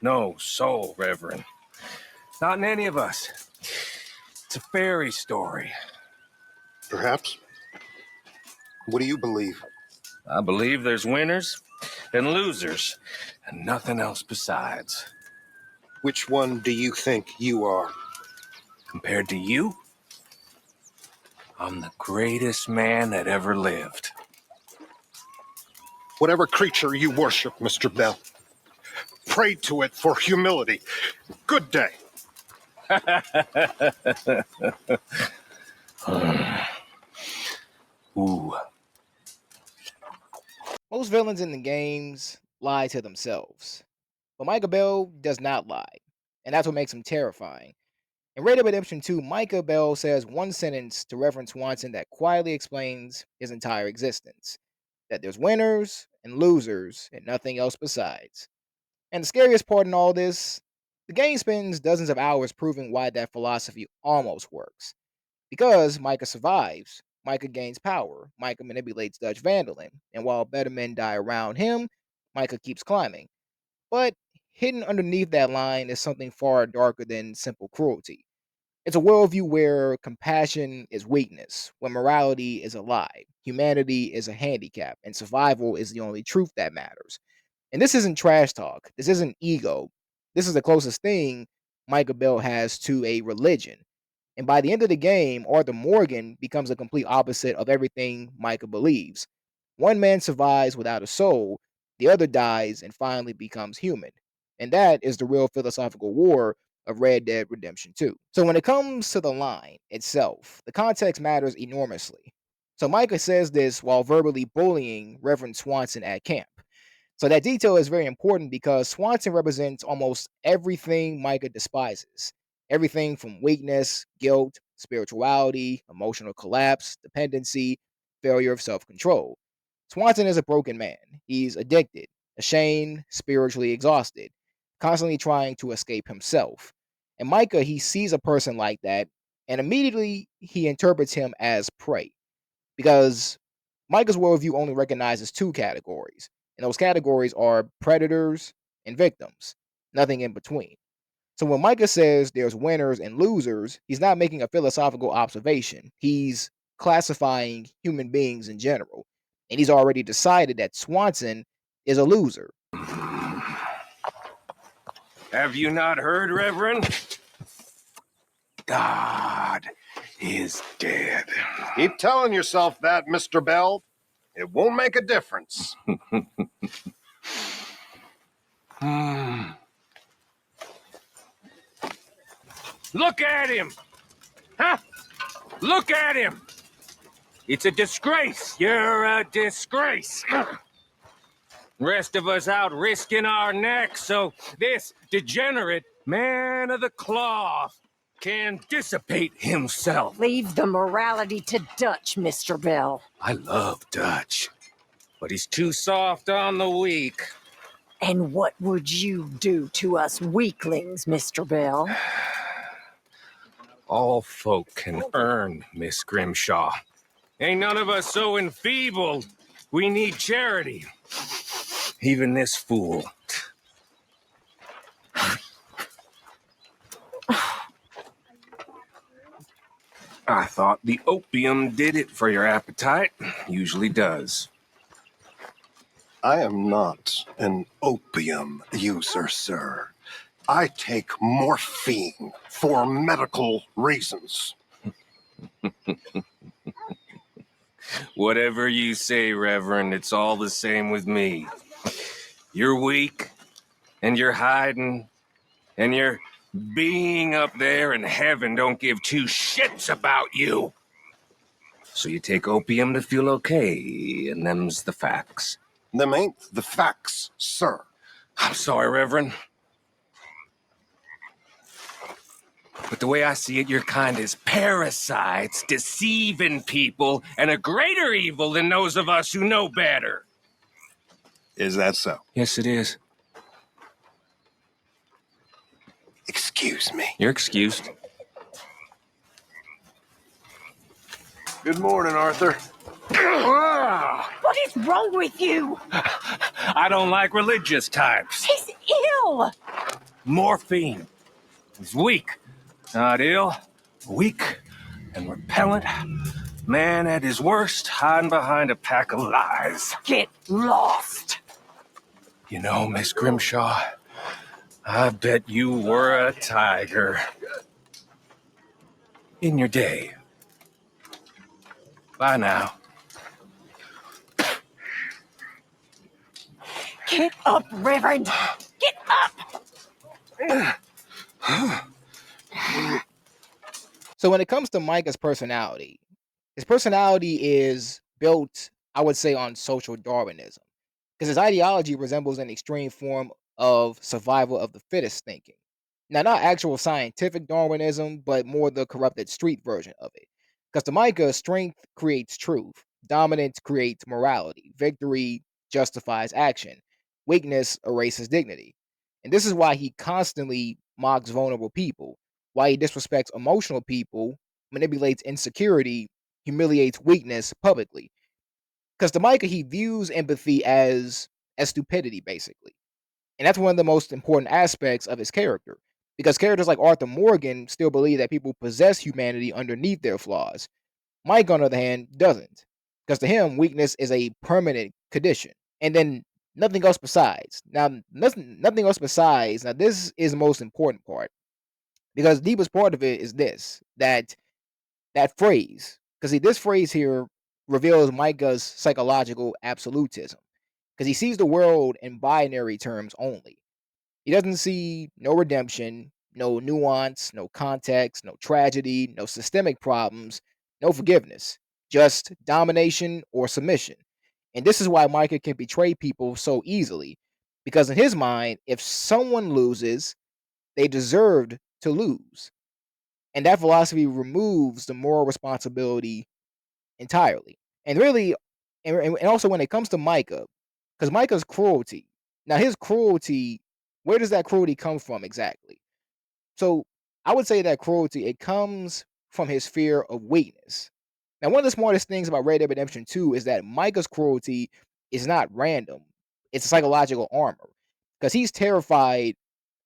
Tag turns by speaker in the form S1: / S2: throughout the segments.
S1: no soul, Reverend. Not in any of us. It's a fairy story.
S2: Perhaps. What do you believe?
S1: I believe there's winners and losers, and nothing else besides.
S2: Which one do you think you are?
S1: Compared to you, I'm the greatest man that ever lived.
S2: Whatever creature you worship, Mr. Bell, pray to it for humility. Good day.
S1: Ooh.
S3: Most villains in the games lie to themselves, but Micah Bell does not lie, and that's what makes him terrifying. In Red Dead Redemption 2, Micah Bell says one sentence to Reverend Swanson that quietly explains his entire existence: that there's winners and losers and nothing else besides. And the scariest part in all this, the game spends dozens of hours proving why that philosophy almost works. Because Micah survives, Micah gains power, Micah manipulates Dutch Vandalin, and while better men die around him, Micah keeps climbing. But hidden underneath that line is something far darker than simple cruelty. It's a worldview where compassion is weakness, where morality is a lie, humanity is a handicap, and survival is the only truth that matters. And this isn't trash talk. This isn't ego. This is the closest thing Micah Bell has to a religion. And by the end of the game, Arthur Morgan becomes the complete opposite of everything Micah believes. One man survives without a soul, the other dies and finally becomes human. And that is the real philosophical war of Red Dead Redemption 2. So when it comes to the line itself, the context matters enormously. So Micah says this while verbally bullying Reverend Swanson at camp. So that detail is very important because Swanson represents almost everything Micah despises. Everything from weakness, guilt, spirituality, emotional collapse, dependency, failure of self-control. Swanson is a broken man. He's addicted, ashamed, spiritually exhausted, constantly trying to escape himself. And Micah, he sees a person like that, and immediately he interprets him as prey. Because Micah's worldview only recognizes two categories, and those categories are predators and victims, nothing in between. So when Micah says there's winners and losers, he's not making a philosophical observation. He's classifying human beings in general. And he's already decided that Swanson is a loser.
S1: Have you not heard, Reverend? God is dead.
S2: Keep telling yourself that, Mr. Bell. It won't make a difference.
S1: Look at him! Huh? Look at him! It's a disgrace. You're a disgrace. Rest of us out risking our necks so this degenerate man of the cloth can dissipate himself.
S4: Leave the morality to Dutch, Mr. Bell.
S1: I love Dutch, but he's too soft on the weak.
S4: And what would you do to us weaklings, Mr. Bell?
S1: All folk can earn, Miss Grimshaw. Ain't none of us so enfeebled. We need charity. Even this fool. I thought the opium did it for your appetite. Usually does.
S2: I am not an opium user, sir. I take morphine for medical reasons.
S1: Whatever you say, Reverend, it's all the same with me. You're weak, and you're hiding, and your being up there in heaven don't give two shits about you. So you take opium to feel okay, and them's the facts.
S2: Them ain't the facts, sir.
S1: I'm sorry, Reverend. But the way I see it, your kind is parasites, deceiving people, and a greater evil than those of us who know better.
S2: Is that so?
S1: Yes, it is.
S2: Excuse me.
S1: You're excused.
S2: Good morning, Arthur.
S4: What is wrong with you?
S1: I don't like religious types.
S4: He's ill.
S1: Morphine. He's weak, not ill. Weak and repellent. Man at his worst, hiding behind a pack of lies.
S4: Get lost.
S1: You know, Miss Grimshaw, I bet you were a tiger. In your day. Bye now.
S4: Get up, Reverend. Get up.
S3: So when it comes to Micah's personality, his personality is built, I would say, on social Darwinism, because his ideology resembles an extreme form of survival of the fittest thinking. Now, not actual scientific Darwinism, but more the corrupted street version of it. Because to Micah, strength creates truth, dominance creates morality, victory justifies action, weakness erases dignity. And this is why he constantly mocks vulnerable people, why he disrespects emotional people, manipulates insecurity, humiliates weakness publicly. Because to Micah, he views empathy as stupidity, basically. And that's one of the most important aspects of his character. Because characters like Arthur Morgan still believe that people possess humanity underneath their flaws. Mike, on the other hand, doesn't. Because to him, weakness is a permanent condition. And then nothing else besides. Now, nothing else besides. Now, this is the most important part. Because the deepest part of it is this, that phrase. Because this phrase here reveals Micah's psychological absolutism. Because he sees the world in binary terms only. He doesn't see no redemption, no nuance, no context, no tragedy, no systemic problems, no forgiveness, just domination or submission. And this is why Micah can betray people so easily. Because in his mind, if someone loses, they deserved to lose. And that philosophy removes the moral responsibility entirely. And really, and also when it comes to Micah, because Micah's cruelty, now his cruelty, where does that cruelty come from exactly? So I would say that cruelty, it comes from his fear of weakness. Now, one of the smartest things about Red Dead Redemption 2 is that Micah's cruelty is not random. It's a psychological armor. Because he's terrified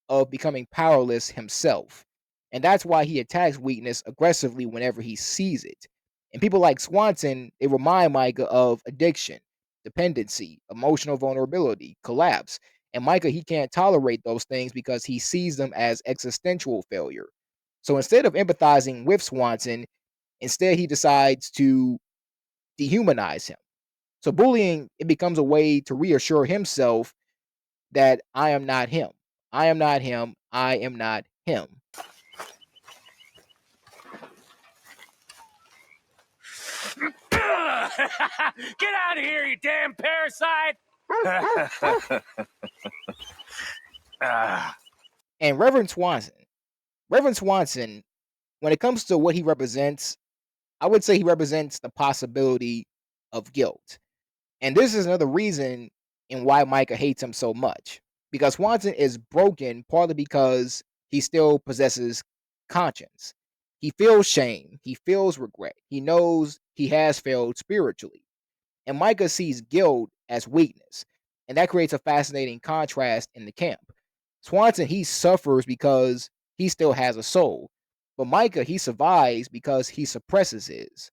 S3: of becoming powerless himself. And that's why he attacks weakness aggressively whenever he sees it. And people like Swanson, they remind Micah of addiction, dependency, emotional vulnerability, collapse. And Micah, he can't tolerate those things because he sees them as existential failure. So instead of empathizing with Swanson, instead he decides to dehumanize him. So bullying, it becomes a way to reassure himself that I am not him. I am not him. I am not him.
S1: Get out of here, you damn parasite!
S3: And Reverend Swanson, when it comes to what he represents, I would say he represents the possibility of guilt. And this is another reason in why Micah hates him so much. Because Swanson is broken partly because he still possesses conscience. He feels shame. He feels regret. He knows he has failed spiritually. And Micah sees guilt as weakness. And that creates a fascinating contrast in the camp. Swanson, he suffers because he still has a soul. But Micah, he survives because he suppresses his.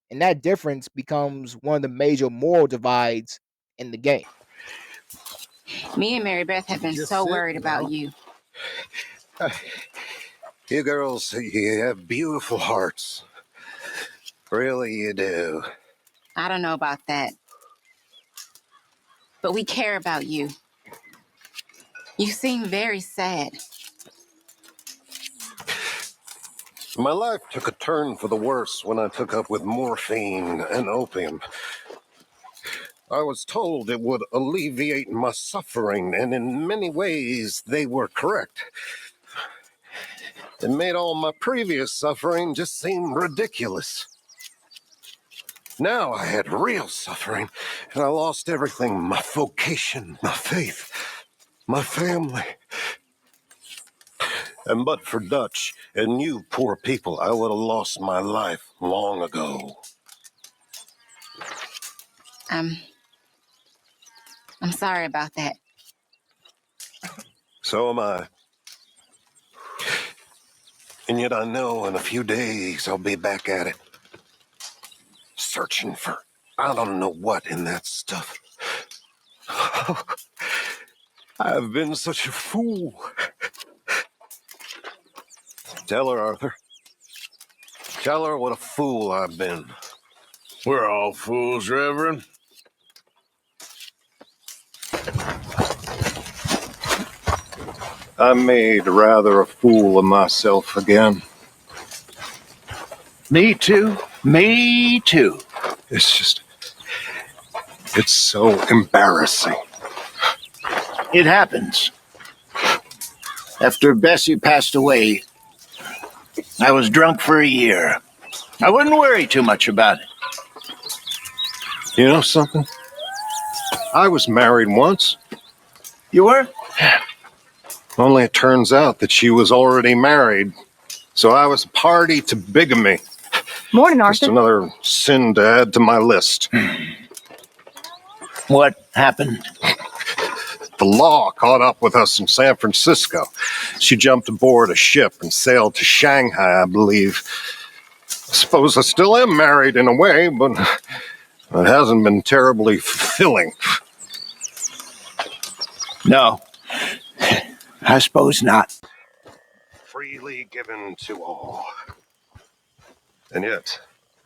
S3: And that difference becomes one of the major moral divides in the game.
S5: Me and Mary Beth have been so worried about you.
S6: You girls, you have beautiful hearts. Really, you do.
S5: I don't know about that. But we care about you. You seem very sad.
S6: My life took a turn for the worse when I took up with morphine and opium. I was told it would alleviate my suffering, and in many ways, they were correct. It made all my previous suffering just seem ridiculous. Now I had real suffering, and I lost everything: my vocation, my faith, my family. And but for Dutch and you poor people, I would have lost my life long ago.
S5: I'm sorry about that.
S6: So am I. And yet I know in a few days I'll be back at it, searching for I don't know what in that stuff. I've been such a fool. Tell her, Arthur. Tell her what a fool I've been.
S7: We're all fools, Reverend.
S2: I made rather a fool of myself again.
S7: Me too. Me too.
S2: It's so embarrassing.
S7: It happens. After Bessie passed away, I was drunk for a year. I wouldn't worry too much about it.
S2: You know something? I was married once.
S7: You were?
S2: Only it turns out that she was already married. So I was party to bigamy.
S4: Morning,
S2: Just
S4: Arthur.
S2: another sin to add to my list.
S7: What happened?
S2: The law caught up with us in San Francisco. She jumped aboard a ship and sailed to Shanghai, I believe. I suppose I still am married in a way, but it hasn't been terribly fulfilling.
S7: No. I suppose not.
S2: Freely given to all. And yet,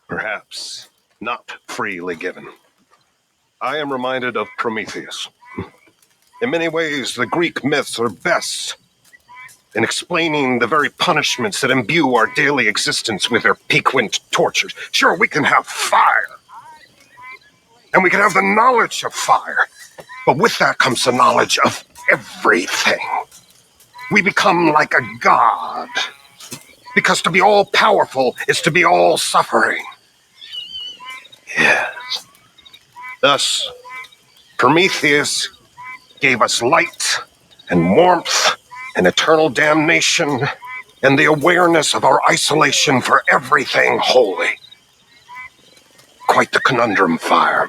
S2: perhaps not freely given. I am reminded of Prometheus. In many ways, the Greek myths are best in explaining the very punishments that imbue our daily existence with their piquant tortures. Sure, we can have fire, and we can have the knowledge of fire, but with that comes the knowledge of everything. We become like a god, because to be all-powerful is to be all-suffering. Yes. Thus, Prometheus gave us light and warmth and eternal damnation and the awareness of our isolation for everything holy. Quite the conundrum, fire.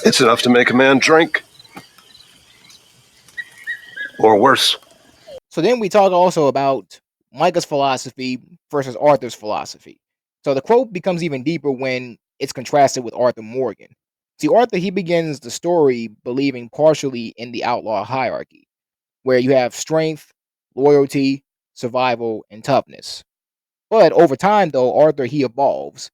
S2: It's enough to make a man drink. Or worse.
S3: So then we talk also about Micah's philosophy versus Arthur's philosophy. So the quote becomes even deeper when it's contrasted with Arthur Morgan. See, Arthur, he begins the story believing partially in the outlaw hierarchy, where you have strength, loyalty, survival, and toughness. But over time, though, Arthur, he evolves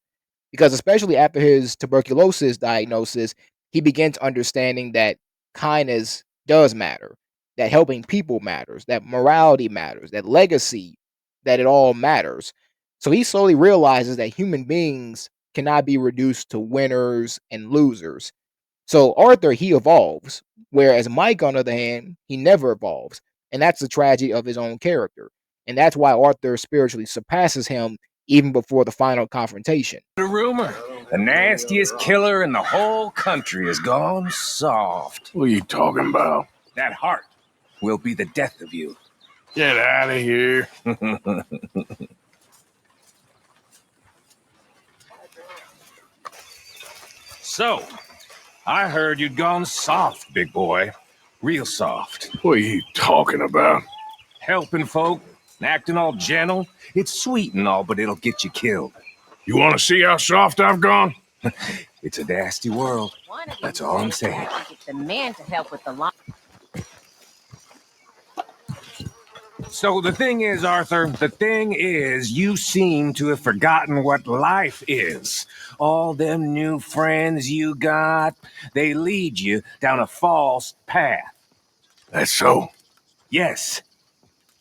S3: because especially after his tuberculosis diagnosis, he begins understanding that kindness does matter, that helping people matters, that morality matters, that legacy, that it all matters. So he slowly realizes that human beings cannot be reduced to winners and losers. So Arthur, he evolves, whereas Mike, on the other hand, he never evolves. And that's the tragedy of his own character. And that's why Arthur spiritually surpasses him even before the final confrontation.
S1: The rumor, the nastiest killer in the whole country has gone soft.
S7: What are you talking about?
S1: That heart will be the death of you.
S7: Get out of here.
S1: So, I heard you'd gone soft, big boy. Real soft.
S7: What are you talking about?
S1: Helping folk, acting all gentle. It's sweet and all, but it'll get you killed.
S7: You want to see how soft I've gone?
S1: It's a nasty world. That's all I'm saying.
S8: Get the man to help with the line.
S1: So the thing is, Arthur, you seem to have forgotten what life is. All them new friends you got, they lead you down a false path.
S7: That's so.
S1: Yes,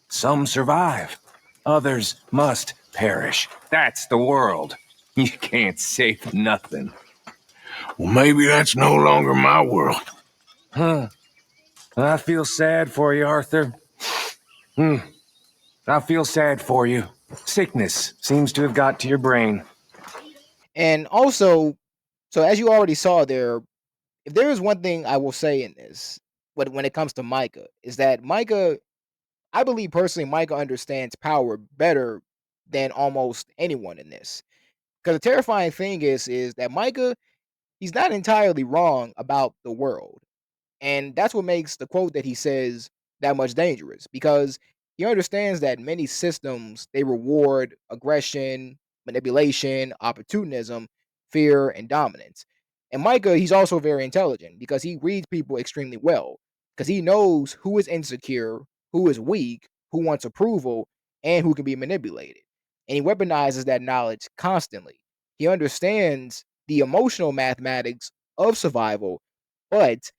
S1: some survive. Others must perish. That's the world. You can't save nothing.
S7: Well, maybe that's no longer my world.
S1: Huh. I feel sad for you, Arthur. I feel sad for you. Sickness seems to have got to your brain.
S3: And also, so as you already saw there, if there is one thing I will say in this, when it comes to Micah, is that Micah, I believe personally, Micah understands power better than almost anyone in this. Because the terrifying thing is that Micah, he's not entirely wrong about the world. And that's what makes the quote that he says, that much dangerous because he understands that many systems they reward aggression, manipulation, opportunism, fear, and dominance. And Micah, he's also very intelligent because he reads people extremely well because he knows who is insecure, who is weak, who wants approval, and who can be manipulated. And he weaponizes that knowledge constantly. He understands the emotional mathematics of survival, but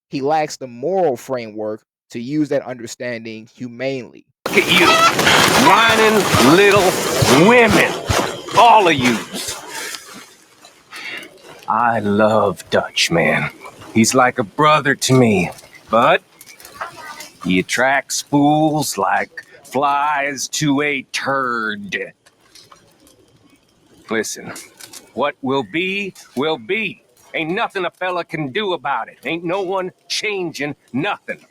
S3: he lacks the moral framework to use that understanding humanely.
S1: Look at you, whining little women, all of you. I love Dutch, man. He's like a brother to me, but he attracts fools like flies to a turd. Listen, what will be, will be. Ain't nothing a fella can do about it. Ain't no one changing nothing.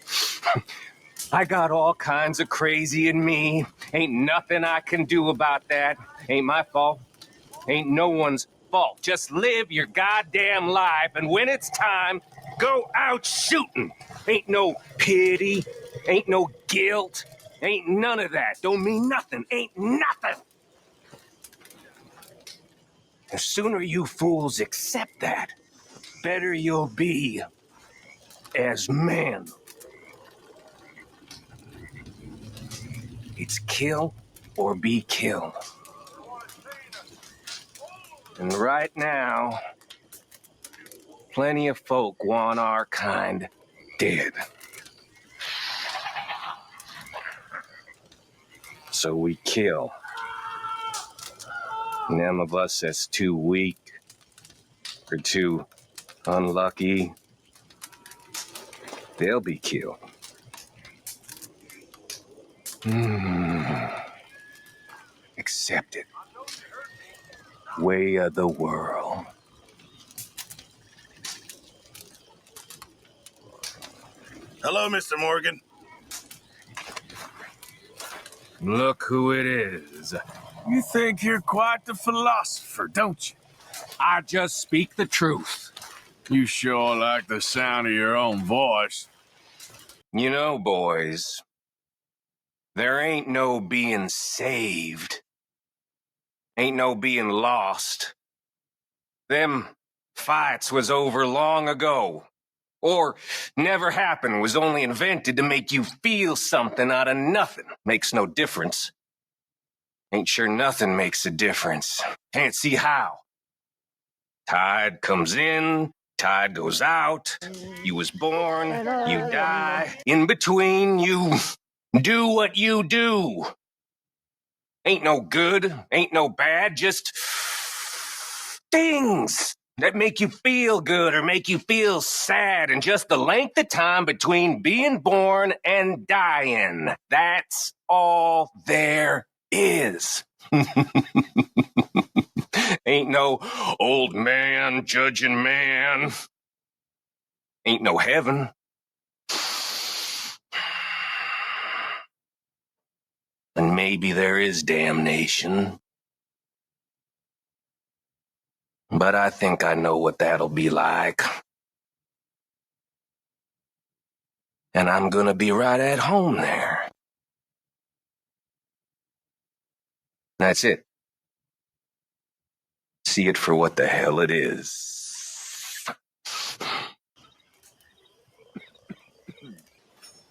S1: I got all kinds of crazy in me. Ain't nothing I can do about that. Ain't my fault. Ain't no one's fault. Just live your goddamn life, and when it's time, go out shooting. Ain't no pity. Ain't no guilt. Ain't none of that. Don't mean nothing. Ain't nothing. The sooner you fools accept that, better you'll be as men. It's kill or be killed. And right now, plenty of folk want our kind dead. So we kill. And them of us that's too weak or too unlucky, they'll be killed. Accept it. Way of the world.
S9: Hello, Mr. Morgan.
S1: Look who it is.
S9: You think you're quite the philosopher, don't you?
S1: I just speak the truth.
S9: You sure like the sound of your own voice.
S1: You know, boys, there ain't no being saved. Ain't no being lost. Them fights was over long ago. Or never happened, was only invented to make you feel something out of nothing. Makes no difference. Ain't sure nothing makes a difference. Can't see how. Tide comes in, tide goes out. You was born, you die. In between, you do what you do. Ain't no good, ain't no bad, just things that make you feel good or make you feel sad, and just the length of time between being born and dying. That's all there is. Ain't no old man judging man. Ain't no heaven. And maybe there is damnation. But I think I know what that'll be like. And I'm gonna be right at home there. That's it. See it for what the hell it is.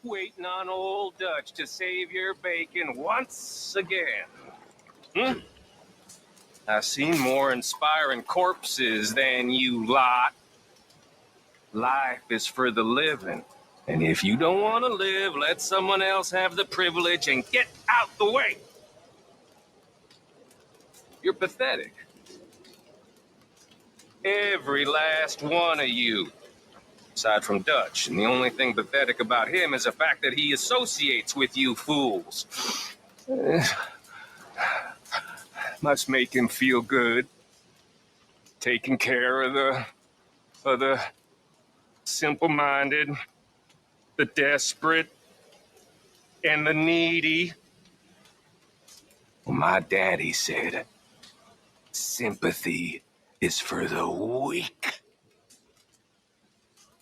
S1: Waiting on old Dutch to save your bacon once again. I've seen more inspiring corpses than you lot. Life is for the living. And if you don't want to live, let someone else have the privilege and get out the way. You're pathetic. Every last one of you. Aside from Dutch. And the only thing pathetic about him is the fact that he associates with you fools. Must make him feel good. Taking care of the simple-minded, the desperate, and the needy. Well, my daddy said, sympathy is for the weak.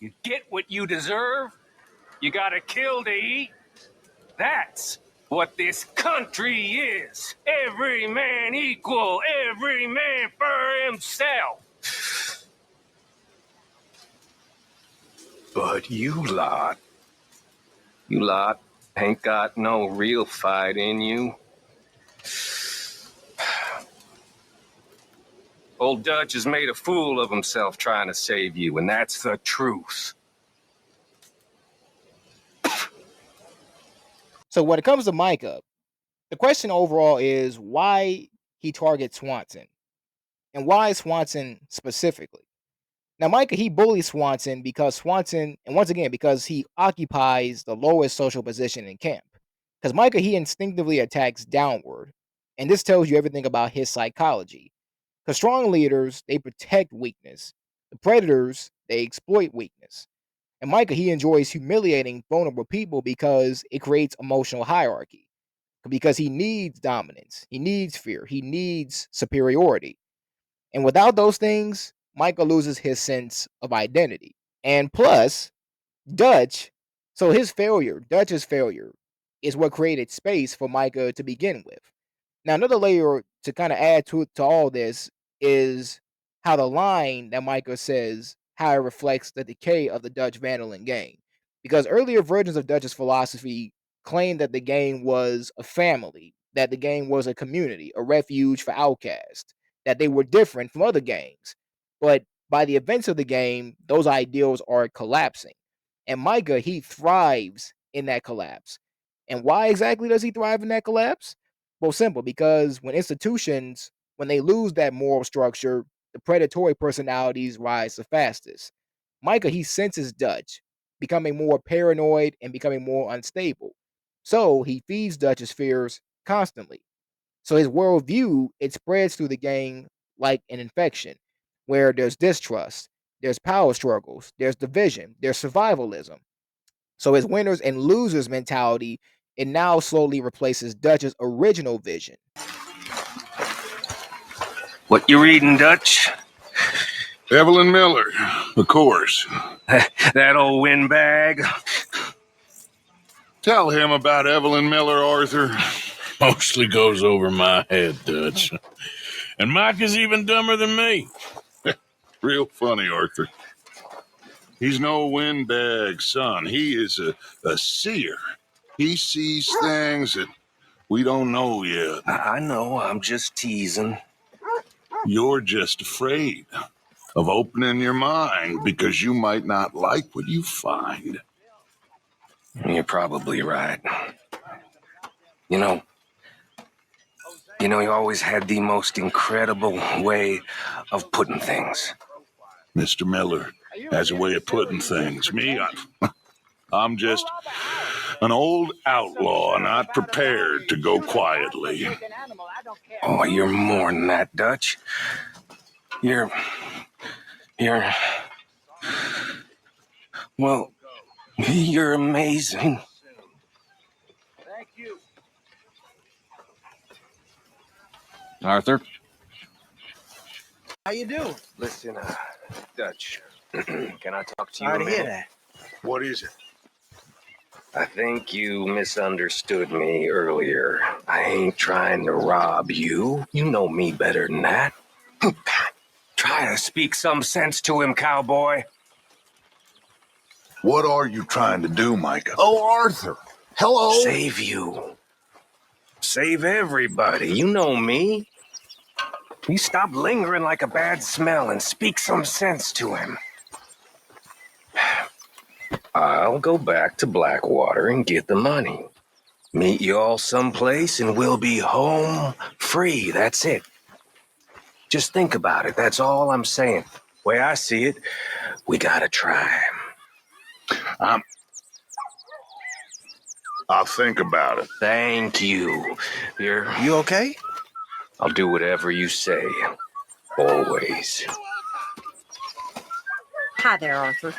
S1: You get what you deserve. You gotta kill to eat. That's what this country is. Every man equal, every man for himself. But you lot ain't got no real fight in you. Old Dutch has made a fool of himself trying to save you, and that's the truth.
S3: So when it comes to Micah, the question overall is why he targets Swanson, and why Swanson specifically. Now, Micah, he bullies Swanson because Swanson, and once again, because he occupies the lowest social position in camp. Because Micah, he instinctively attacks downward, and this tells you everything about his psychology. Because strong leaders, they protect weakness. The predators, they exploit weakness. And Micah, he enjoys humiliating vulnerable people because it creates emotional hierarchy. Because he needs dominance, he needs fear, he needs superiority. And without those things, Micah loses his sense of identity. And plus, Dutch, so Dutch's failure, is what created space for Micah to begin with. Now, another layer to kind of add to all this is how the line that Micah says, how it reflects the decay of the Dutch Vandalin gang. Because earlier versions of Dutch's philosophy claimed that the gang was a family, that the gang was a community, a refuge for outcasts, that they were different from other gangs. But by the events of the game, those ideals are collapsing. And Micah, he thrives in that collapse. And why exactly does he thrive in that collapse? Well, simple, because when they lose that moral structure, the predatory personalities rise the fastest. Micah, he senses Dutch, becoming more paranoid and becoming more unstable. So he feeds Dutch's fears constantly. So his worldview, it spreads through the gang like an infection, where there's distrust, there's power struggles, there's division, there's survivalism. So his winners and losers mentality, it now slowly replaces Dutch's original vision.
S1: What you reading, Dutch?
S9: Evelyn Miller, of course.
S1: That old windbag?
S9: Tell him about Evelyn Miller, Arthur. Mostly goes over my head, Dutch. And Micah's even dumber than me. Real funny, Arthur. He's no windbag, son. He is a seer. He sees things that we don't know yet.
S1: I know, I'm just teasing.
S9: You're just afraid of opening your mind because you might not like what you find.
S1: You're probably right. You know, you always had the most incredible way of putting things.
S9: Mr. Miller has a way of putting things. Me, I'm just an old outlaw, not prepared to go quietly.
S1: Oh, you're more than that, Dutch. You're... Well, you're amazing.
S2: Thank you.
S1: Arthur?
S10: How you doing?
S1: Listen, Dutch, can I talk to you
S10: Sorry
S1: a
S10: to hear
S1: minute?
S10: that.
S9: What is it?
S1: I think you misunderstood me earlier. I ain't trying to rob you. You know me better than that. Try to speak some sense to him, cowboy.
S9: What are you trying to do, Micah? Oh, Arthur. Hello.
S1: Save you. Save everybody. You know me. You stop lingering like a bad smell and speak some sense to him. I'll go back to Blackwater and get the money. Meet you all someplace and we'll be home free. That's it. Just think about it. That's all I'm saying. Way I see it, we gotta try.
S9: I'll think about it.
S1: Thank you.
S10: You okay?
S1: I'll do whatever you say. Always.
S8: Hi there, Arthur.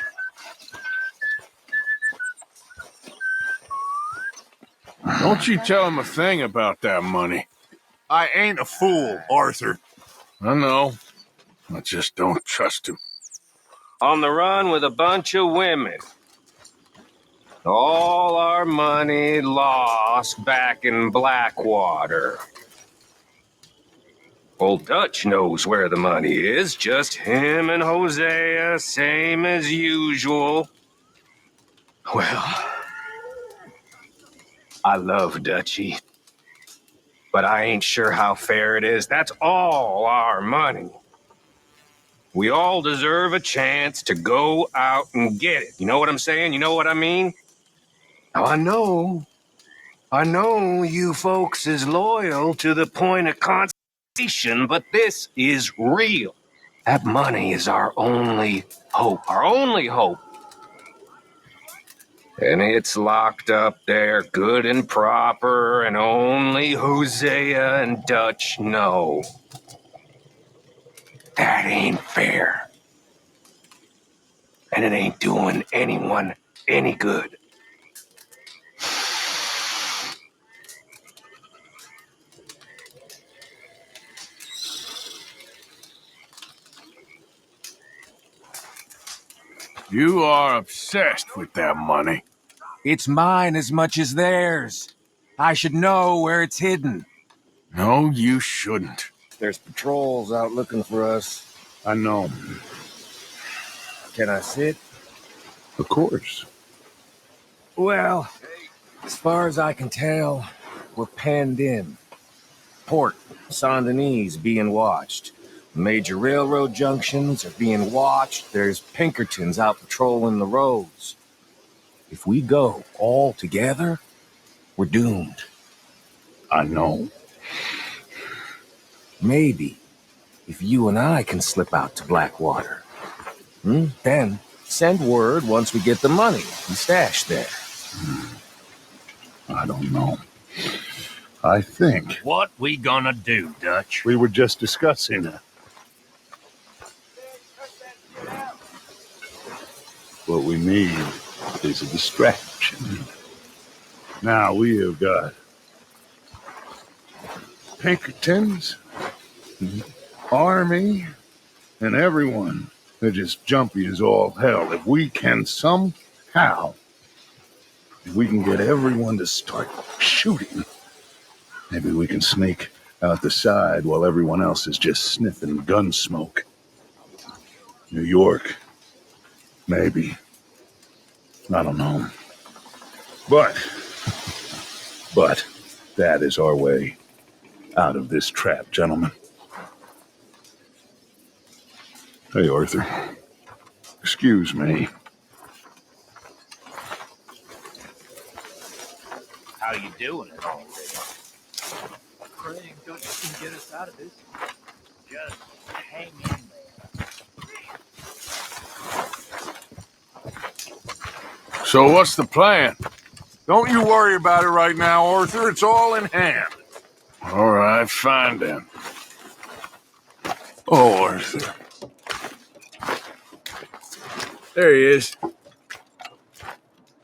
S9: Don't you tell him a thing about that money. I ain't a fool, Arthur. I know. I just don't trust him.
S1: On the run with a bunch of women. All our money lost back in Blackwater. Old Dutch knows where the money is, just him and Hosea, same as usual. Well, I love Dutchy, but I ain't sure how fair it is. That's all our money. We all deserve a chance to go out and get it. You know what I'm saying? You know what I mean? Now, I know you folks is loyal to the point of constitution, but this is real. That money is our only hope. Our only hope. And it's locked up there good and proper, and only Hosea and Dutch know. That ain't fair. And it ain't doing anyone any good.
S9: You are obsessed with that money.
S1: It's mine as much as theirs. I should know where it's hidden.
S9: No, you shouldn't.
S10: There's patrols out looking for us.
S9: I know.
S10: Can I sit?
S9: Of course.
S10: Well, as far as I can tell, we're penned in. Port, Saint Denis being watched. Major railroad junctions are being watched. There's Pinkertons out patrolling the roads. If we go all together, we're doomed.
S9: I know.
S10: Maybe if you and I can slip out to Blackwater, then send word once we get the money and stash there.
S9: I don't know. I think
S11: What we gonna do, Dutch?
S9: we were just discussing it. What we need is a distraction. Now we have got Pinkertons, Army, and everyone. They're just jumpy as all hell. If we can get everyone to start shooting, maybe we can sneak out the side while everyone else is just sniffing gun smoke. New York, maybe. I don't know. But that is our way out of this trap, gentlemen. Hey, Arthur. Excuse me.
S11: How you doing it already?
S3: Praying Dutch can get us out of this.
S11: Just hang in there.
S9: So what's the plan? Don't you worry about it right now, Arthur. It's all in hand. All right, fine then. Oh, Arthur. There he is.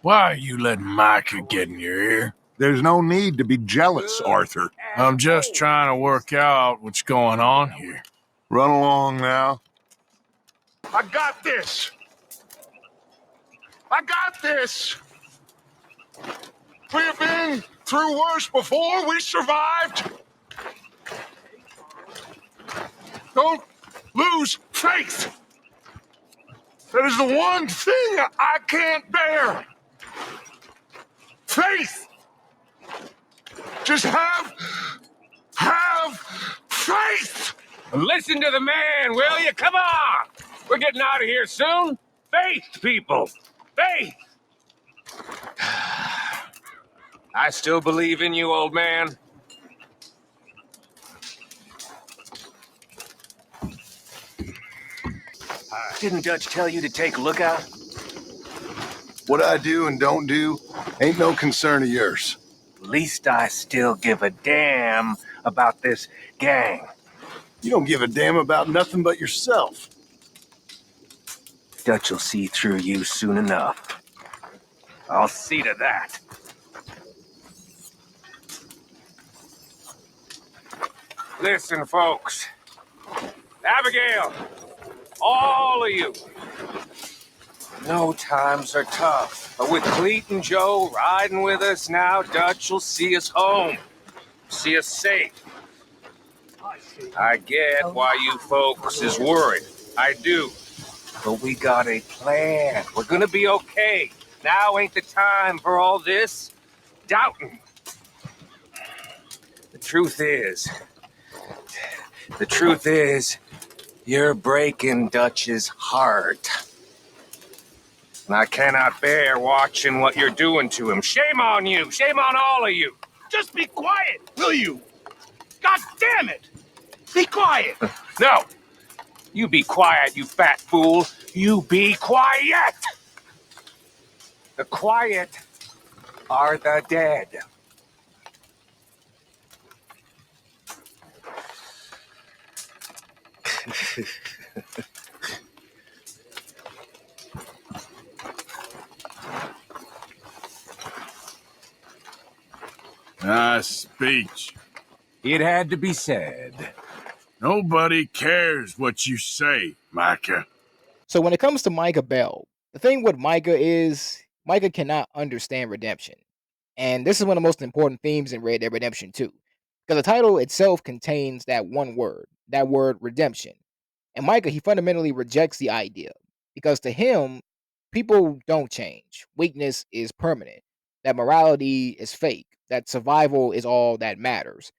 S9: Why are you letting Micah get in your ear?
S12: There's no need to be jealous, Arthur.
S9: I'm just trying to work out what's going on here.
S12: Run along now.
S9: I got this. I got this. We have been through worse before. We survived. Don't lose faith. That is the one thing I can't bear. Faith. Just have faith.
S1: Listen to the man, will you? Come on! We're getting out of here soon. Faith, people. Faith! I still believe in you, old man.
S10: Didn't Dutch tell you to take a look out?
S12: What I do and don't do ain't no concern of yours.
S10: At least I still give a damn about this gang.
S12: You don't give a damn about nothing but yourself.
S10: Dutch will see through you soon enough.
S1: I'll see to that. Listen, folks. Abigail, all of you. No, times are tough. But with Cleet and Joe riding with us now, Dutch will see us home. See us safe. I get why you folks is worried. I do. But we got a plan. We're gonna be okay. Now ain't the time for all this doubting. The truth is, you're breaking Dutch's heart. And I cannot bear watching what you're doing to him. Shame on you. Shame on all of you.
S12: Just be quiet, will you? God damn it! Be quiet!
S1: No. You be quiet, you fat fool. You be quiet. The quiet are the dead.
S9: Nice speech.
S1: It had to be said.
S9: Nobody cares what you say, Micah.
S3: So when it comes to Micah Bell, the thing with Micah is Micah cannot understand redemption. And this is one of the most important themes in Red Dead Redemption 2. Because the title itself contains that word redemption. And Micah, he fundamentally rejects the idea. Because to him, people don't change. Weakness is permanent. That morality is fake. That survival is all that matters.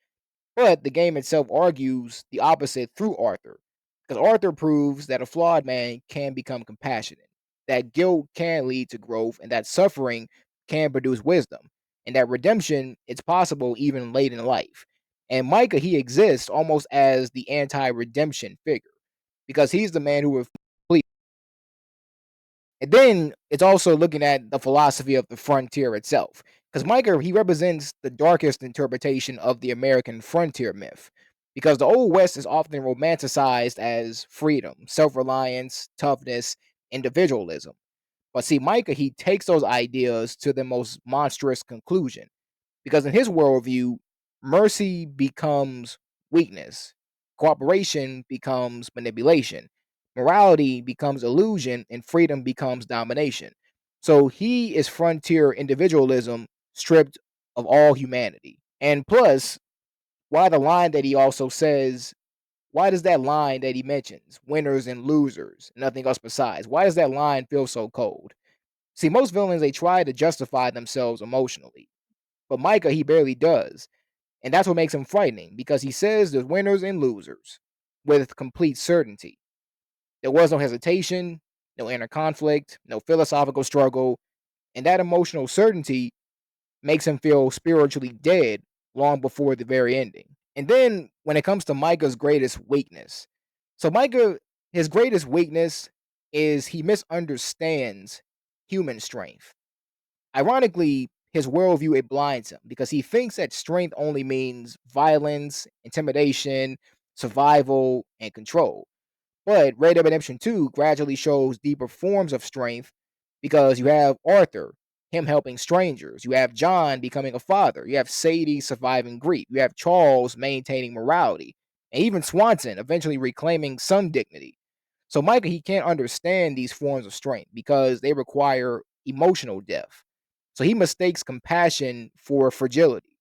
S3: But the game itself argues the opposite through Arthur. Because Arthur proves that a flawed man can become compassionate, that guilt can lead to growth, and that suffering can produce wisdom, and that redemption is possible even late in life. And Micah, he exists almost as the anti-redemption figure, because he's the man who reflects. And then it's also looking at the philosophy of the frontier itself. Because Micah, he represents the darkest interpretation of the American frontier myth. Because the Old West is often romanticized as freedom, self reliance, toughness, individualism. But see, Micah, he takes those ideas to the most monstrous conclusion. Because in his worldview, mercy becomes weakness, cooperation becomes manipulation, morality becomes illusion, and freedom becomes domination. So he is frontier individualism stripped of all humanity. And plus, why the line that he also says, why does that line that he mentions, winners and losers, nothing else besides, why does that line feel so cold? See, most villains, they try to justify themselves emotionally, but Micah, he barely does. And that's what makes him frightening, because he says there's winners and losers with complete certainty. There was no hesitation, no inner conflict, no philosophical struggle, and that emotional certainty makes him feel spiritually dead long before the very ending. And then when it comes to Micah's greatest weakness, so Micah, his greatest weakness is he misunderstands human strength. Ironically, his worldview, it blinds him because he thinks that strength only means violence, intimidation, survival, and control. But Red Dead Redemption 2 gradually shows deeper forms of strength because you have Arthur, him helping strangers. You have John becoming a father. You have Sadie surviving grief. You have Charles maintaining morality. And even Swanson eventually reclaiming some dignity. So Micah, he can't understand these forms of strength because they require emotional depth. So he mistakes compassion for fragility.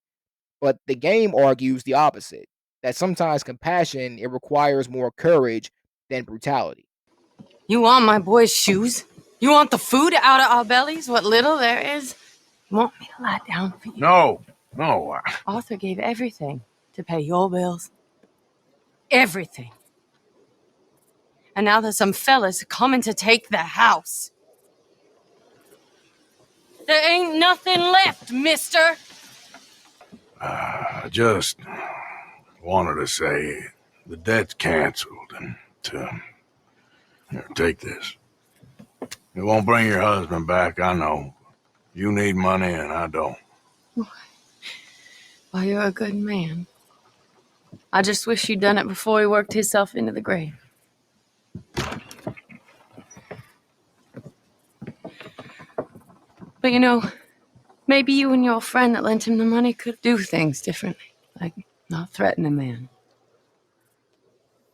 S3: But the game argues the opposite, that sometimes compassion, it requires more courage than brutality.
S13: You want my boy's shoes? You want the food out of our bellies, what little there is? You want me to lie down for you?
S9: No.
S13: Arthur gave everything to pay your bills. Everything. And now there's some fellas coming to take the house. There ain't nothing left, mister.
S9: I just wanted to say the debt's canceled and here, take this. It won't bring your husband back, I know. You need money and I don't.
S13: Well, you're a good man. I just wish you'd done it before he worked himself into the grave. But you know, maybe you and your friend that lent him the money could do things differently. Like not threaten a man.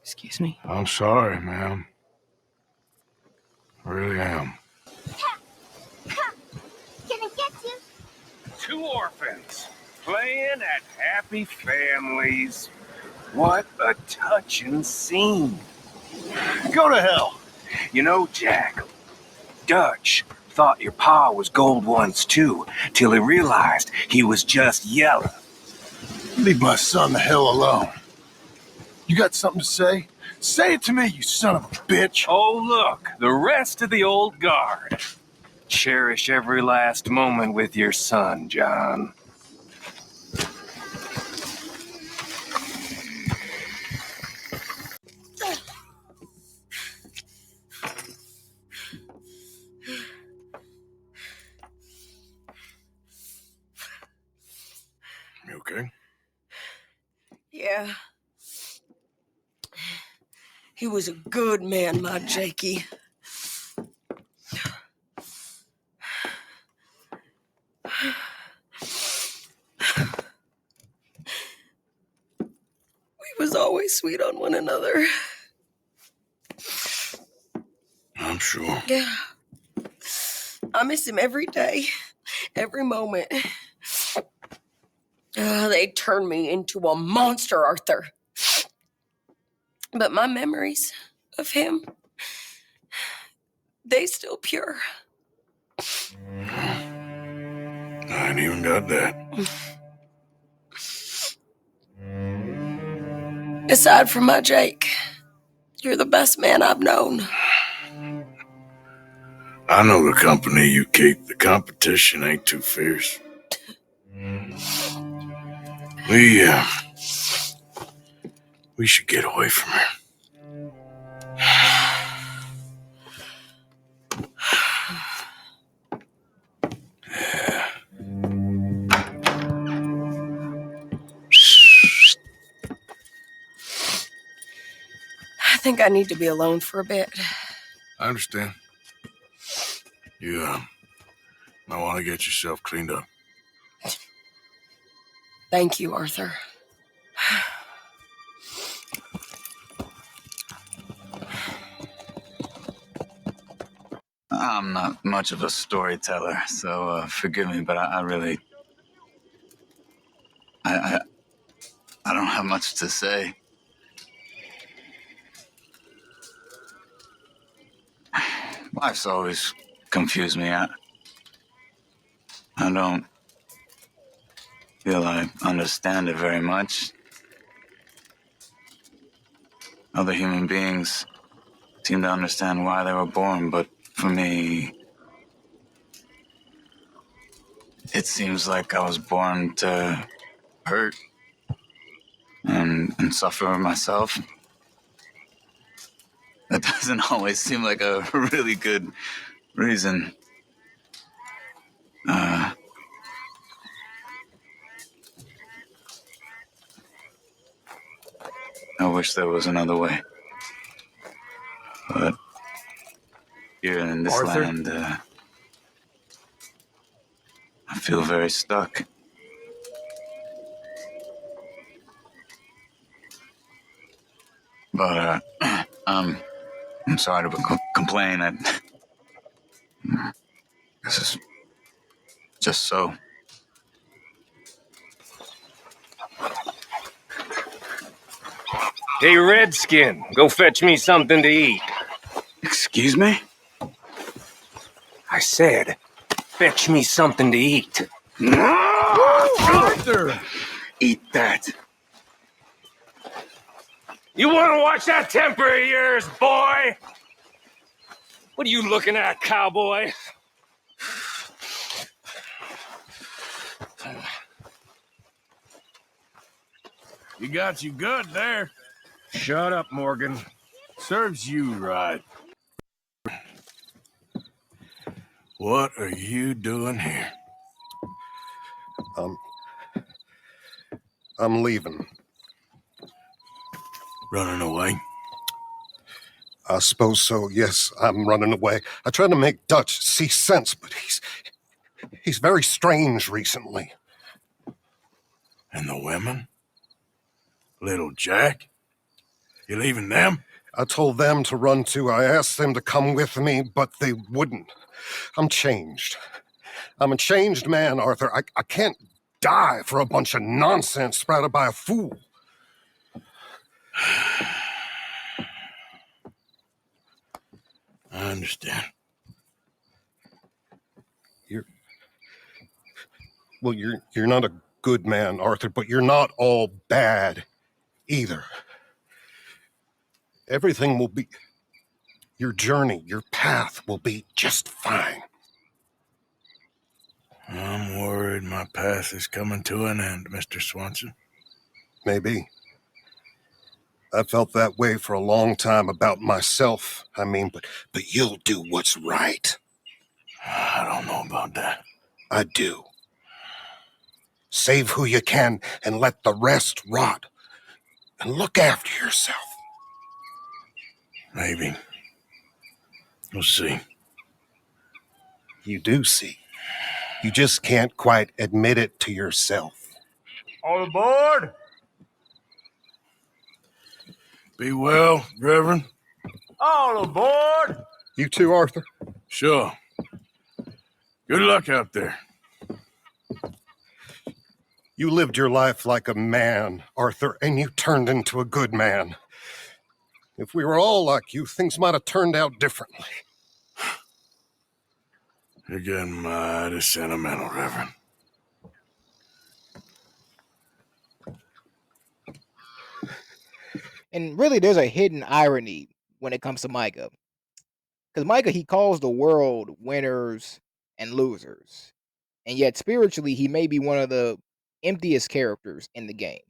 S13: Excuse me.
S9: I'm sorry, ma'am. I really am.
S1: 2 orphans playing at Happy Families. What a touching scene.
S12: Go to hell.
S1: You know, Jack, Dutch thought your pa was gold once too, till he realized he was just yellow.
S12: Leave my son the hell alone. You got something to say? Say it to me, you son of a bitch.
S1: Oh, look, the rest of the old guard. Cherish every last moment with your son, John.
S9: You okay?
S13: Yeah. He was a good man, my Jakey. We was always sweet on one another.
S9: I'm sure.
S13: Yeah. I miss him every day, every moment. They turned me into a monster, Arthur. But my memories of him, they still pure.
S9: I ain't even got that.
S13: Aside from my Jake, you're the best man I've known.
S9: I know the company you keep. The competition ain't too fierce. We should get away from her.
S13: I think I need to be alone for a bit.
S9: I understand. You, might want to get yourself cleaned up.
S13: Thank you, Arthur.
S14: I'm not much of a storyteller, so forgive me, but I really... I don't have much to say. Life's always confused me. I don't feel I understand it very much. Other human beings seem to understand why they were born, but for me, it seems like I was born to hurt and suffer myself. That doesn't always seem like a really good reason. I wish there was another way. But here in this
S1: Arthur?
S14: land, I feel very stuck. But I'm sorry to complain. This is just so.
S1: Hey, Redskin, go fetch me something to eat.
S14: Excuse me?
S1: I said, fetch me something to eat.
S12: Arthur!
S14: Eat that.
S1: You want to watch that temper of yours, boy? What are you looking at, cowboy?
S9: You got you good there.
S1: Shut up, Morgan.
S9: Serves you right. What are you doing here?
S6: I'm leaving.
S9: Running away?
S6: I suppose so, yes, I'm running away. I tried to make Dutch see sense, but he's very strange recently.
S9: And the women? Little Jack? You leaving them?
S6: I told them to run too. I asked them to come with me, but they wouldn't. I'm changed. I'm a changed man, Arthur. I can't die for a bunch of nonsense sprouted by a fool.
S9: I understand.
S6: You're not a good man, Arthur, but you're not all bad either. Everything will be... Your journey, your path will be just fine.
S9: I'm worried my path is coming to an end, Mr. Swanson.
S6: Maybe. I felt that way for a long time about myself, but you'll do what's right.
S9: I don't know about that.
S6: I do. Save who you can and let the rest rot. And look after yourself.
S9: Maybe. We'll see.
S6: You do see. You just can't quite admit it to yourself.
S11: All aboard!
S9: Be well, Reverend.
S11: All aboard!
S6: You too, Arthur?
S9: Sure. Good luck out there.
S6: You lived your life like a man, Arthur, and you turned into a good man. If we were all like you, things might have turned out differently.
S9: You're getting mighty sentimental, Reverend.
S3: And really, there's a hidden irony when it comes to Micah. Because Micah, he calls the world winners and losers. And yet, spiritually, he may be one of the emptiest characters in the game.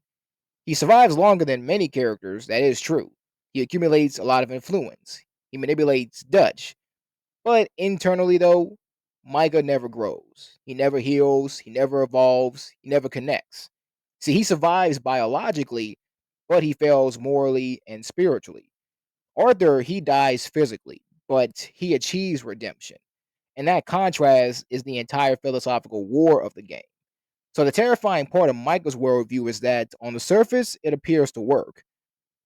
S3: He survives longer than many characters, that is true. He accumulates a lot of influence. He manipulates Dutch. But internally, though, Micah never grows. He never heals. He never evolves. He never connects. See, he survives biologically, but he fails morally and spiritually. Arthur, he dies physically, but he achieves redemption. And that contrast is the entire philosophical war of the game. So the terrifying part of Micah's worldview is that on the surface, it appears to work.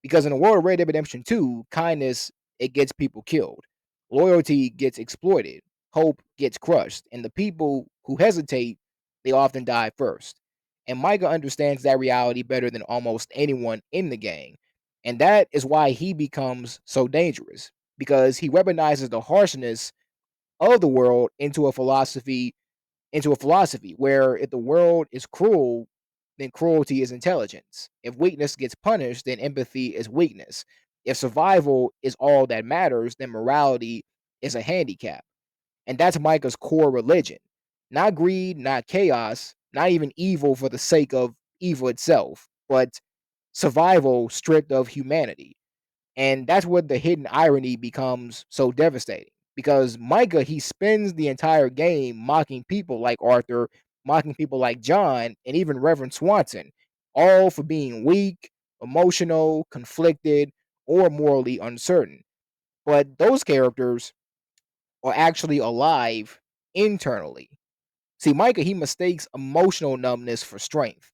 S3: Because in the world of Red Dead Redemption 2, kindness, it gets people killed. Loyalty gets exploited. Hope gets crushed. And the people who hesitate, they often die first. And Micah understands that reality better than almost anyone in the game. And that is why he becomes so dangerous. Because he weaponizes the harshness of the world into a philosophy where if the world is cruel, then cruelty is intelligence. If weakness gets punished, then empathy is weakness. If survival is all that matters, then morality is a handicap. And that's Micah's core religion. Not greed, not chaos, not even evil for the sake of evil itself, but survival stripped of humanity. And that's where the hidden irony becomes so devastating. Because Micah, he spends the entire game mocking people like Arthur, mocking people like John, and even Reverend Swanson, all for being weak, emotional, conflicted, or morally uncertain. But those characters are actually alive internally. See, Micah, he mistakes emotional numbness for strength.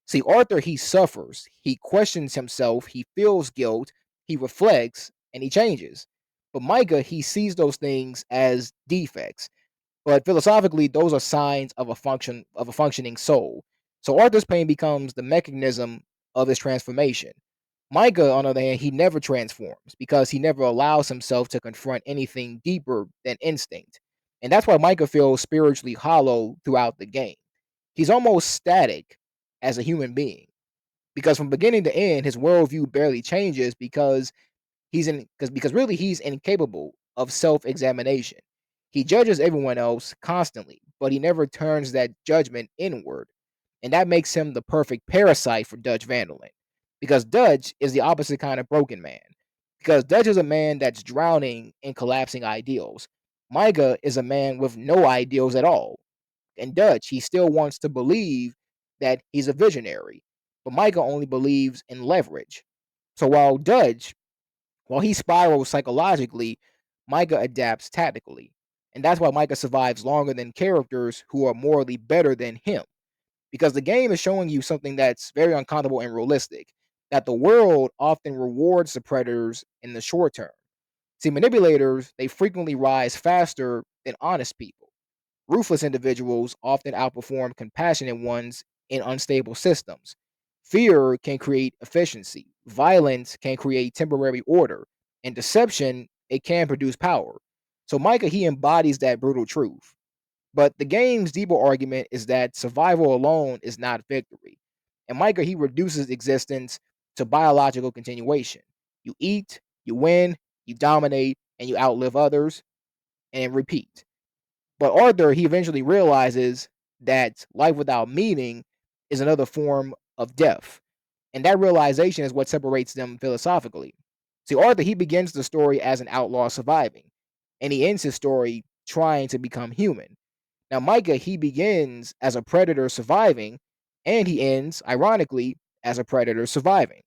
S3: See, Arthur, he suffers, he questions himself, he feels guilt, he reflects, and he changes. But Micah, he sees those things as defects. But philosophically, those are signs of a functioning soul. So Arthur's pain becomes the mechanism of his transformation. Micah, on the other hand, he never transforms because he never allows himself to confront anything deeper than instinct. And that's why Micah feels spiritually hollow throughout the game. He's almost static as a human being because from beginning to end, his worldview barely changes because really he's incapable of self-examination. He judges everyone else constantly, but he never turns that judgment inward. And that makes him the perfect parasite for Dutch Van because Dutch is the opposite kind of broken man. Because Dutch is a man that's drowning in collapsing ideals. Micah is a man with no ideals at all. And Dutch, he still wants to believe that he's a visionary, but Micah only believes in leverage. So while he spirals psychologically, Micah adapts tactically. And that's why Micah survives longer than characters who are morally better than him. Because the game is showing you something that's very uncomfortable and realistic, that the world often rewards the predators in the short term. See, manipulators, they frequently rise faster than honest people. Ruthless individuals often outperform compassionate ones in unstable systems. Fear can create efficiency, violence can create temporary order, and deception, it can produce power. So Micah, he embodies that brutal truth. But the game's deeper argument is that survival alone is not victory. And Micah, he reduces existence to biological continuation. You eat, you win, you dominate, and you outlive others, and repeat. But Arthur, he eventually realizes that life without meaning is another form of death. And that realization is what separates them philosophically. See, Arthur, he begins the story as an outlaw surviving, and he ends his story trying to become human. Now, Micah, he begins as a predator surviving, and he ends, ironically, as a predator surviving.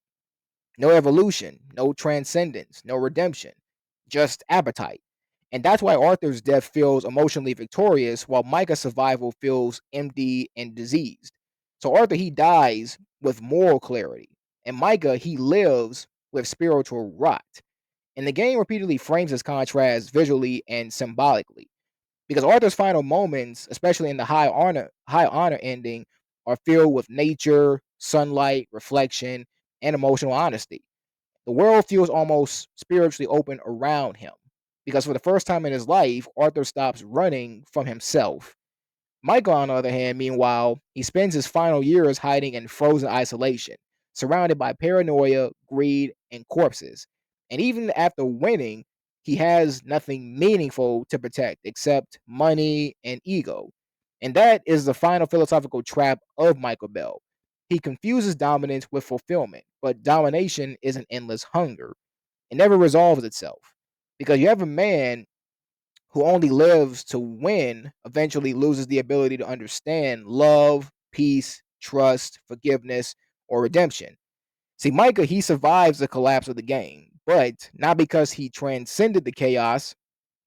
S3: No evolution, no transcendence, no redemption, just appetite. And that's why Arthur's death feels emotionally victorious, while Micah's survival feels empty and diseased. So Arthur, he dies with moral clarity, and Micah, he lives with spiritual rot. And the game repeatedly frames this contrast visually and symbolically. Because Arthur's final moments, especially in the high honor ending, are filled with nature, sunlight, reflection, and emotional honesty. The world feels almost spiritually open around him. Because for the first time in his life, Arthur stops running from himself. Michael, on the other hand, meanwhile, he spends his final years hiding in frozen isolation, surrounded by paranoia, greed, and corpses. And even after winning, he has nothing meaningful to protect except money and ego. And that is the final philosophical trap of Michael Bell. He confuses dominance with fulfillment, but domination is an endless hunger. It never resolves itself. Because you have a man who only lives to win eventually loses the ability to understand love, peace, trust, forgiveness, or redemption. See, Micah, he survives the collapse of the game, but not because he transcended the chaos,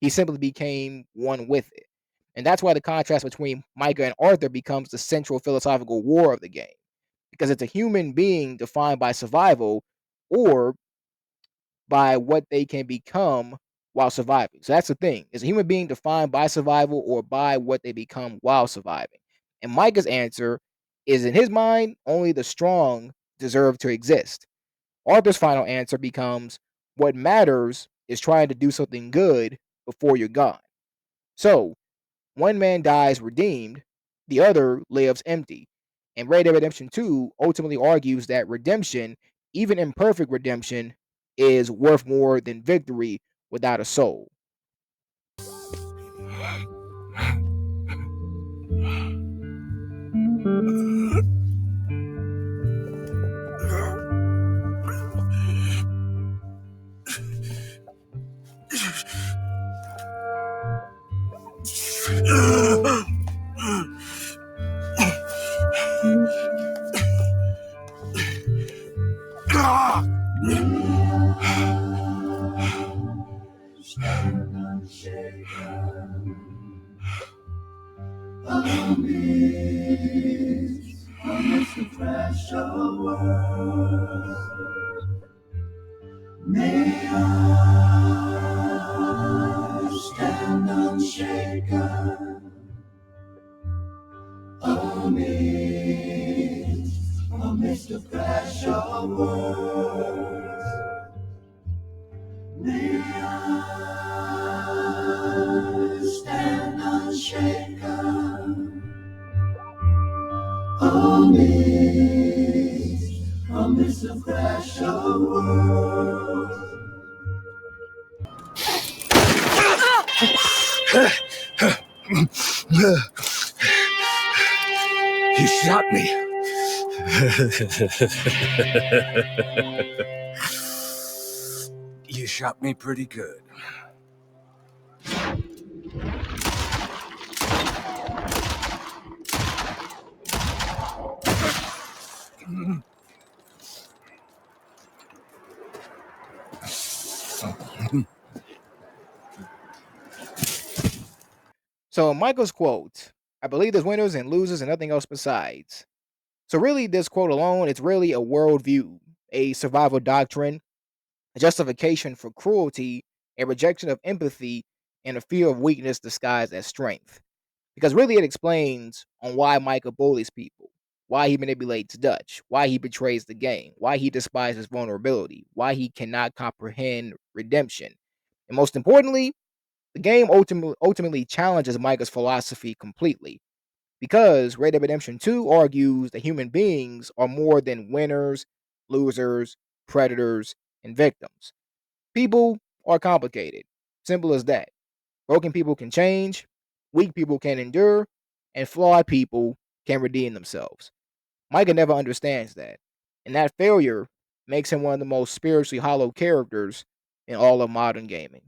S3: he simply became one with it. And that's why the contrast between Micah and Arthur becomes the central philosophical war of the game. Because it's a human being defined by survival or by what they can become while surviving. So that's the thing. Is a human being defined by survival or by what they become while surviving? And Micah's answer is in his mind, only the strong deserve to exist. Arthur's final answer becomes what matters is trying to do something good before you're gone. So one man dies redeemed, the other lives empty. And Red Dead Redemption 2 ultimately argues that redemption, even imperfect redemption, is worth more than victory without a soul.
S15: May I stand unshaken amidst the crash of words. May I stand unshaken amidst the crash of words.
S10: You shot me. You shot me pretty good.
S3: So Michael's quote, I believe there's winners and losers and nothing else besides. So really, this quote alone, it's really a worldview, a survival doctrine, a justification for cruelty, a rejection of empathy, and a fear of weakness disguised as strength. Because really it explains on why Micah bullies people, why he manipulates Dutch, why he betrays the game, why he despises vulnerability, why he cannot comprehend redemption. And most importantly, the game ultimately challenges Micah's philosophy completely. Because Red Dead Redemption 2 argues that human beings are more than winners, losers, predators, and victims. People are complicated. Simple as that. Broken people can change, weak people can endure, and flawed people can redeem themselves. Micah never understands that. And that failure makes him one of the most spiritually hollow characters in all of modern gaming.